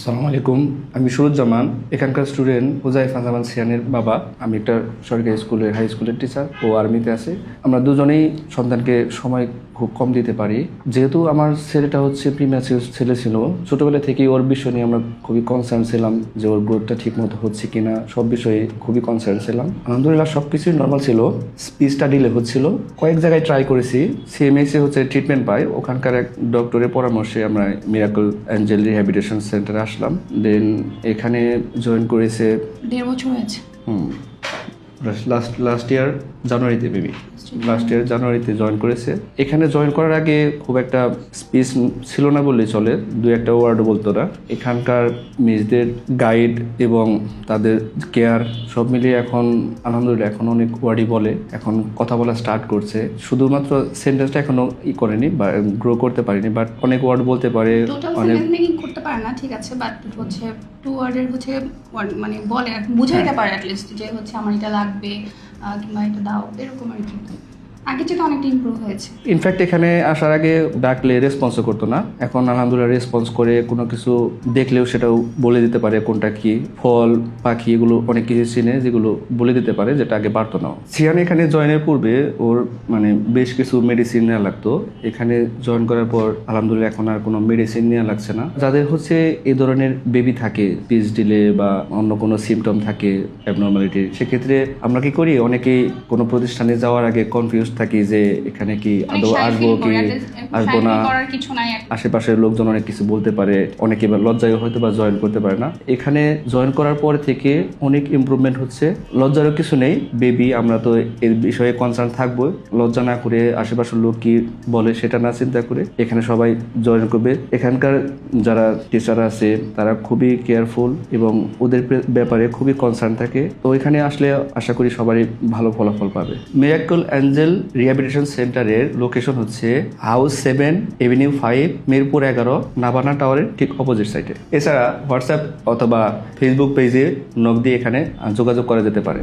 আসসালামু আলাইকুম। আমি সুরুজ্জামান, এখানকার স্টুডেন্ট হুজাইফা জামান সিয়ানের বাবা। আমি একটা সরকারি স্কুলের হাই স্কুলের টিচার, ও আর্মিতে আছে। আমরা দুজনেই সন্তানকে সময় খুব কম দিতে পারি। যেহেতু আমার ছেলেটা হচ্ছে প্রিম্যাচিউর ছেলে ছিল, ছোটবেলা থেকেই ওর বিষয় নিয়ে আমরা খুবই কনসার্ন ছিলাম যে ওর গ্রোথটা ঠিক মতো হচ্ছে কিনা, সব বিষয়ে খুবই কনসার্ন ছিলাম। আলহামদুলিল্লাহ সব কিছুই নর্মাল ছিল। স্পিচটা ডিলে হচ্ছিল, কয়েক জায়গায় ট্রাই করেছি। সিএমএসে হচ্ছে ট্রিটমেন্ট পাই, ওখানকার এক ডক্টরের পরামর্শে আমরা মিরাকল অ্যাঞ্জেল রিহ্যাবিলিটেশন সেন্টারে আসলাম। দেন এখানে জয়েন করেছে 1.5 বছর হয়েছে। লাস্ট ইয়ার জানুয়ারিতে জানুয়ারিতে জয়েন করেছে। এখানে জয়েন করার আগে খুব একটা স্পেস ছিল না বললেই চলে, দু একটা ওয়ার্ডও বলতো না। এখানকার মিসদের গাইড এবং তাদের কেয়ার সব মিলিয়ে এখন আলহামদুলিল্লাহ এখন অনেক ওয়ার্ডই বলে, এখন কথা বলা স্টার্ট করছে। শুধুমাত্র সেন্টেন্সটা এখনো করেনি বা গ্রো করতে পারেনি, বাট অনেক ওয়ার্ড বলতে পারে। অনেক করতে পারে না, ঠিক আছে, বাট হচ্ছে 2 ওয়ার্ডের হচ্ছে মানে বলে বুঝাইতে পারে অ্যাটলিস্ট যে হচ্ছে আমার এটা লাগবে কিংবা এটা দাও, এরকম আর কি। আগে যেটা অনেকটা ইমপ্রুভ হয়েছে। ইনফ্যাক্ট এখানে আসার আগে ডাকলে রেসপন্সও করতো না, এখন আলহামদুলিল্লাহ রেসপন্স করে। কোনো কিছু দেখলেও সেটাও বলে দিতে পারে, কোনটা কি ফল পাখি এগুলো অনেক কিছু চিনে, যেগুলো বলে দিতে পারে, যেটা আগে পারতো না। সিয়ান এখানে জয়েনের পূর্বে ওর মানে বেশ কিছু মেডিসিন নেওয়া লাগতো। এখানে জয়েন করার পর আলহামদুলিল্লাহ এখন আর কোনো মেডিসিন নেওয়া লাগছে না। যাদের হচ্ছে এই ধরনের বেবি থাকে, পিচ ডিলে বা অন্য কোনো সিমটম থাকে অ্যাবনর্মালিটির, সেক্ষেত্রে আমরা কি করি, অনেকেই কোনো প্রতিষ্ঠানে যাওয়ার আগে কনফিউজ থাকি যে এখানে কি আদৌ আসবো কি আসবো না। আশেপাশের লোকজন অনেক কিছু বলতে পারে, অনেকে লজ্জায় হয়তো বা জয়েন করতে পারে না। এখানে জয়েন করার পর থেকে অনেক ইমপ্রুভমেন্ট হচ্ছে। লজ্জারও কিছু নেই, বেবি আমরা তো এর বিষয়ে কনসার্ন থাকবো। লজ্জা না করে আশেপাশের লোক কি বলে সেটা না চিন্তা করে এখানে সবাই জয়েন করবে। এখানকার যারা টিচার আছে তারা খুবই কেয়ারফুল এবং ওদের ব্যাপারে খুবই কনসার্ন থাকে। তো এখানে আসলে আশা করি সবারই ভালো ফলাফল পাবে। মিরাকল অ্যাঞ্জেল রিহ্যাবিলিটেশন সেন্টারের লোকেশন হচ্ছে হাউস 7, এভিনিউ 5, মিরপুর 11, নাবানা টাওয়ারের ঠিক অপোজিট সাইডে। এছাড়া হোয়াটসঅ্যাপ অথবা ফেসবুক পেজে নক দিয়ে এখানে যোগাযোগ করা যেতে পারে।